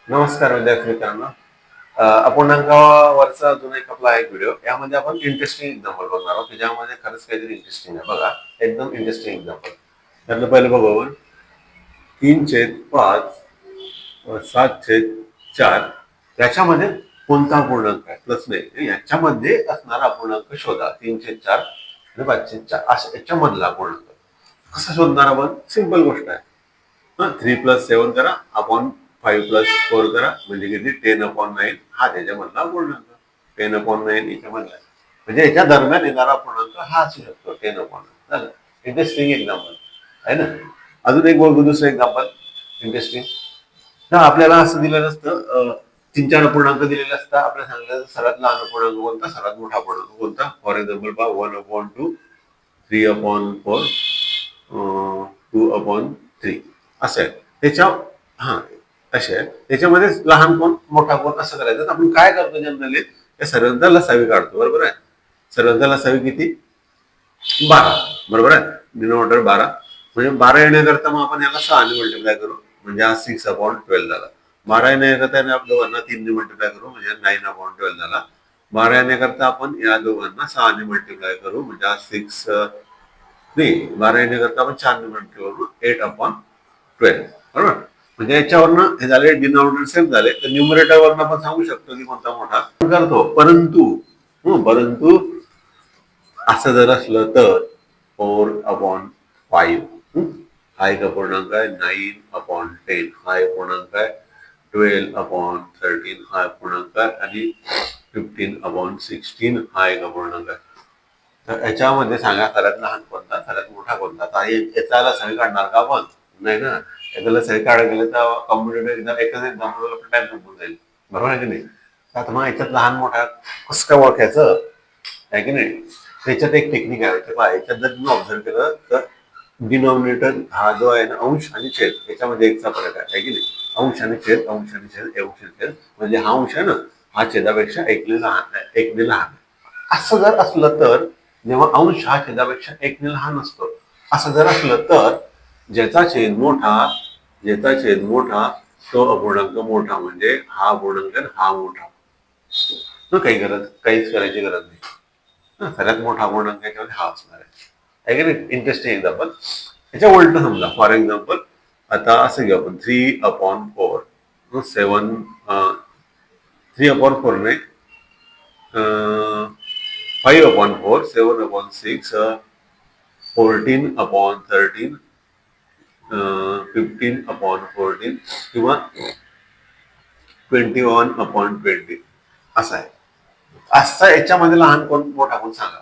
नमस्कार विद्यार्थी मित्रांनो. अपूर्णांकावरचा अजून एक आपला एक व्हिडिओ. यामध्ये आपण इंटरेस्टिंग एक्झाम्पल बघणार आहोत, ज्यामध्ये खरंच काहीतरी इंटरेस्टिंग आहे. बघा, एकदम इंटरेस्टिंग एक्झाम्पल. त्यातलं पहिलं बघू आपण. 3/5 7/4 त्याच्यामध्ये कोणता अपूर्णांक आहे? प्लस नाही, याच्यामध्ये असणारा अपूर्णांक शोधा. 3/4 आणि 5/4 असं याच्यामधला अपूर्णांक कसा शोधणार आपण? सिंपल गोष्ट आहे. 3+7 करा अपॉन 5+4 करा, म्हणजे किती? 10/9. हा त्याच्यामधला अपूर्णांक. 10/9 याच्यामधला म्हणजे याच्या दरम्यान येणारा अपूर्णांक हा असू शकतो. 10/9 झालं. इंटरेस्टिंग एक्झाम्पल आहे ना. अजून एक बघू, दुसरं एक्झाम्पल इंटरेस्टिंग. तर आपल्याला असं दिलं नसतं, 3-4 अपूर्णांक दिलेले असतात. आपल्याला सांगितलं सर्वात लहान अपूर्णांक कोणता, सर्वात मोठा अपूर्णांक कोणता. फॉर एक्झाम्पल पहा, 1/2, 3/4, 2/3 असं आहे त्याच्या. हा, असे आहे त्याच्यामध्ये लहान कोण मोठा कोण असं करायचं. तर आपण काय करतो जनरली, या सर्वांचा लसावी काढतो. बरोबर आहे. सर्वांचा लसावी किती? 12. बरोबर आहे. डिनोमिनेटर 12 म्हणजे 12 येण्याकरता मग आपण याला 6 ने मल्टिप्लाय करू, म्हणजे हा 6/12 झाला. 12 येण्याकरता या दोघांना 3 ने मल्टिप्लाय करू, म्हणजे 9/12 झाला. 12 येण्याकरता आपण या दोघांना 6 ने मल्टिप्लाय करू, म्हणजे हा 6 नाही, 12 येण्याकरता आपण 4 ने मल्टिप्लाय करू, 8/12. बरोबर. म्हणजे याच्यावरनं हे झाले, डिनॉमिनेटर सेम झाले. तर न्यूमरेटर वरनं आपण सांगू शकतो की कोणता मोठा करतो. परंतु असं जर असलं तर 4/5 हा एक अपूर्णांक आहे. 9/10 हा एक पूर्णांक आहे. 12/13 हा अपूर्णांक आहे. आणि 15/16 हा एक अपूर्णांक आहे. तर याच्यामध्ये सांगा सर्वात लहान कोणता, सर्वात मोठा कोणता. आता याचा सही काढणार का आपण? नाही ना. याच्याला सही काढायला गेलं तर कॉम्पिटेटिव्ह एक्झाम एकच एक्झाम्पल टाइम संपून जाईल. बरोबर आहे की नाही. आता मग याच्यात लहान मोठा कसं काय ओळखायचं आहे की नाही. त्याच्यात एक टेक्निक आहे. याच्यात जर तुम्ही ऑब्झर्व केलं तर डिनॉमिनेटर हा जो आहे ना, अंश आणि छेद याच्यामध्ये एकचा फरक आहे की नाही. अंश आणि छेद, अंश आणि छेद, अंश आणि छेद, म्हणजे हा अंश आहे ना, हा छेदापेक्षा एकने लहान आहे, एकने लहान आहे. असं जर असलं तर, जेव्हा अंश हा छेदापेक्षा एकने लहान असतो, असं जर असलं तर ज्याचा छेद मोठा तो अपूर्णांक मोठा, म्हणजे हा अपूर्णांक हा मोठा. काहीच करायची गरज नाही. सर्वात मोठा अपूर्णांक याच्यामध्ये हा असणार आहे की नाही. Interesting example. याच्या उलट समजा, फॉर एक्झाम्पल आता असं घेऊ आपण, 3/4 7 3/4 नाही, 5/4 7/6 14/13 15/14 किंवा 21/20 असा आहे. असं याच्यामध्ये लहान कोण मोठा कोण सांगा.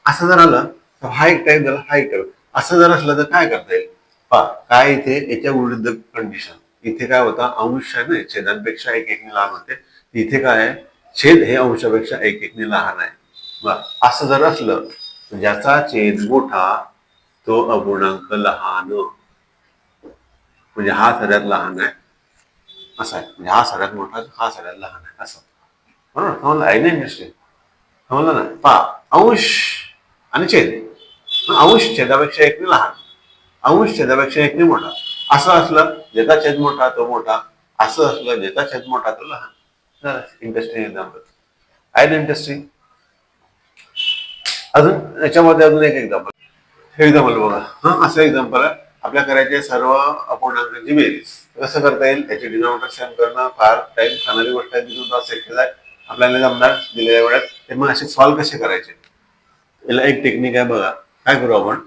असं जर आलं तर हा एक टाईप झाला, हा एक टाईप. असं जर असलं तर काय करता येईल पहा. काय इथे याच्या विरुद्ध कंडिशन. इथे काय होता, अंश आहे ना, छेदांपेक्षा एक एकने लहान होते. इथे काय आहे, छेद हे अंशापेक्षा एक एकने लहान आहे. बरं, असं जर असलं तर ज्याचा छेद मोठा तो अपूर्णांक लहान, म्हणजे हा सगळ्यात लहान आहे असा आहे. म्हणजे हा सगळ्यात मोठा, हा सगळ्यात लहान आहे असं. बरोबर समजलं आहे ना. इंडस्ट्री समजलं ना. पहा, अंश आणि छेद. अंश छेदापेक्षा एकने लहान, अंश छेदापेक्षा एकने मोठा. असं असलं ज्याचा छेद मोठा तो मोठा, असं असलं ज्याचा छेद मोठा तो लहान. इंटरेस्टिंग एक्झाम्पल आहे ना. इंटरेस्टिंग. अजून याच्यामध्ये अजून एक एक्झाम्पल. हे एक्झाम्पल बघा. असं एक्झाम्पल आहे. आपल्या करायचे सर्व अपूर्णांकांची बेरीज. कसं करता येईल, याची डिनॉमिनेटर सेम करणं फार टाइम खाणारी गोष्ट आहे. तिथून शक्य आहे आपल्याला जमणार दिलेल्या वेळात. ते मग असे सॉल्व्ह कसे करायचे, याला एक टेक्निक आहे. बघा काय करू आपण.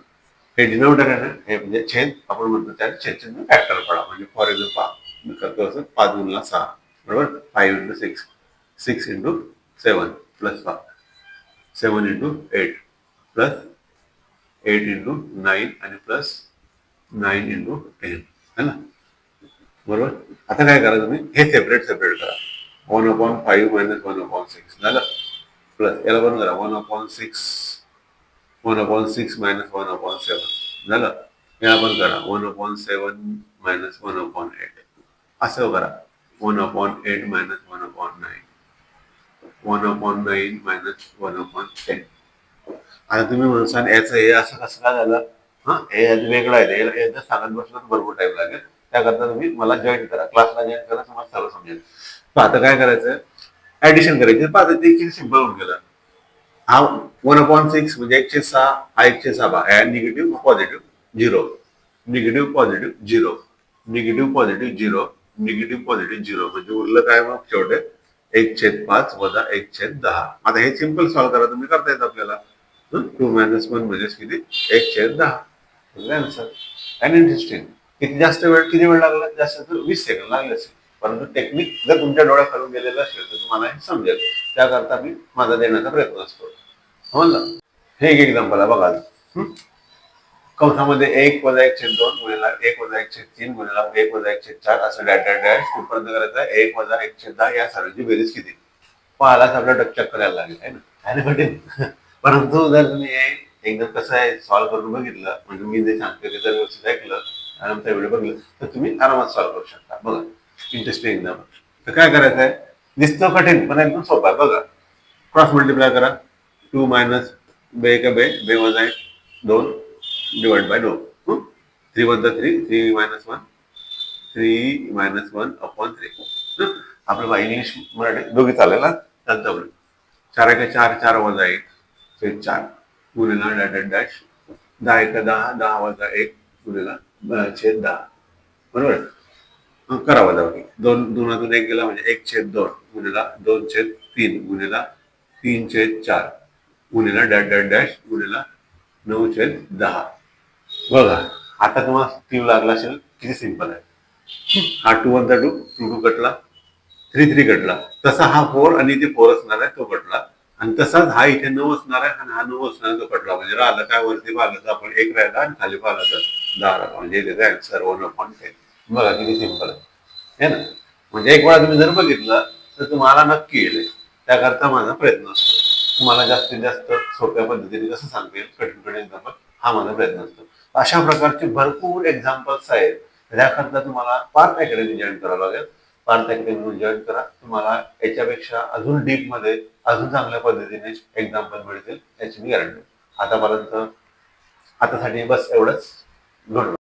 हे डिनोमिनेटर आहे ना, हे म्हणजे छेद आपण म्हणतो त्याला छेद फॅक्टर पडा. म्हणजे फॉर एक्झाम्पल मी करतो असं, 5×6 बरोबर, 5×6 6×7 प्लस 5 7×8 प्लस 8×9 आणि प्लस 9×10 है ना. बरोबर. आता काय करा, तुम्ही हे सेपरेट करा. 1/5 - 1/6 झालं. प्लस याला पण करा, 1/6 1/6 - 1/7 झालं. याला पण करा, 1/7 - 1/8 असं करा. 1/8 - 1/9 1/9 - 1/10. आता तुम्ही म्हणसान याचं हे असं कसं काय झालं. हे वेगळं आहे, याचं सांगत बसलं तर भरपूर टाइम लागेल. त्याकरता तुम्ही मला जॉईन करा, क्लासला जॉईन करा, तुम्हाला सर्व समजेल. आता काय करायचं, ऍडिशन करायची. पाहता ते किती सिंपल होऊन गेलं. हा 1/6 म्हणजे 1/6, हा 1/6 negative positive 0, negative positive 0, negative positive 0, negative positive 0, म्हणजे उरलं काय मग शेवटे 1/5 वजा 1/10. आता हे सिंपल सॉल्व्ह करा, तुम्ही करता येत आपल्याला. 2 - 1 म्हणजे किती, 1/10 आन्सर. And interesting. किती वेळ लागला, जास्त तर 20 सेकंद लागले असेल. परंतु टेक्निक जर तुमच्या डोळ्याखालून गेलेलं असेल तर तुम्हाला हे समजेल. त्याकरता मी माझा देण्याचा प्रयत्न असतो. समजलं. हे एक एक्झाम्पल आहे बघा. कंसामध्ये 1 - 1/2 गुणिला 1 - 1/3 गुणिला 1 - 1/4 असं डॅश डॅश डॅश कुठपर्यंत करायचं आहे. 1 - 1/10 या सर्वांची बेरीज किती, पाहायलाच आपल्याला डच्चक करायला लागेल आहे ना, आहे ना कठीण. परंतु जर तुम्ही हे एकदम कसं आहे सॉल्व्ह करून बघितलं, म्हणजे मी जे सांगते ते जर व्यवस्थित ऐकलं आणि आमचा व्हिडिओ बघितलं तर तुम्ही आरामात सॉल्व्ह करू शकता. बघा, इंटरेस्टिंग एक्झाम. तर काय करायचं आहे, दिसतं कठीण पण एकदम सोपं आहे. बघा, क्रॉस मल्टिप्लाय करा. 2 मायनस बे का बे, बे वजा 1 2 डिवाइड बाय 2. 3 वजा 3, 3 - 1, 3 - 1/3. आपलं बा इंग्लिश मराठी दोघी चालेल ना. चालतं. 4 एका 4, 4 वजा 1 छेद 4 गुणिला डॅश डॅश डॅश 10 एका 10, 10 वजा 1 गुणिला छेद 10. बरोबर. करा वजाबाकी. 2 2 1 गेला म्हणजे 1/2 गुणिला 2/3 गुणिला 3/4 गुणिला डॅश डॅश डॅश गुणिला 9/10. बघा, आता तुम्हाला क्यू लागला असेल किती सिंपल आहे. हा 2 1 2, 2 2 कटला, 3 3 कटला. तसा हा 4 आणि इथे 4 असणार आहे तो कटला. आणि तसाच हा इथे 9 असणार आहे आणि हा 9 असणार आहे तो कटला. म्हणजे राहिलं काय, वरती पाहिलं तर आपण 1 राहिला आणि खाली पाहिलं तर 10 राहिला. म्हणजे त्याचा आन्सर 1/10. बघा किती सिंपल आहे ना. म्हणजे एक वेळा तुम्ही जर बघितलं तर तुम्हाला नक्की येईल. त्याकरता माझा प्रयत्न असतो तुम्हाला जास्तीत जास्त सोप्या पद्धतीने कसं सांगता येईल, कठीण कठीण एक्झाम्पल, हा माझा प्रयत्न असतो. अशा प्रकारचे भरपूर एक्झाम्पल्स आहेत. त्याकरता तुम्हाला पार्थ अकॅडमी जॉईन करावं लागेल. पार्थ अकॅडमी जॉईन करा. तुम्हाला याच्यापेक्षा अजून डीप मध्ये अजून चांगल्या पद्धतीने एक्झाम्पल मिळतील याची मी गॅरंटी. आतापर्यंत आतासाठी बस एवढंच. गुड.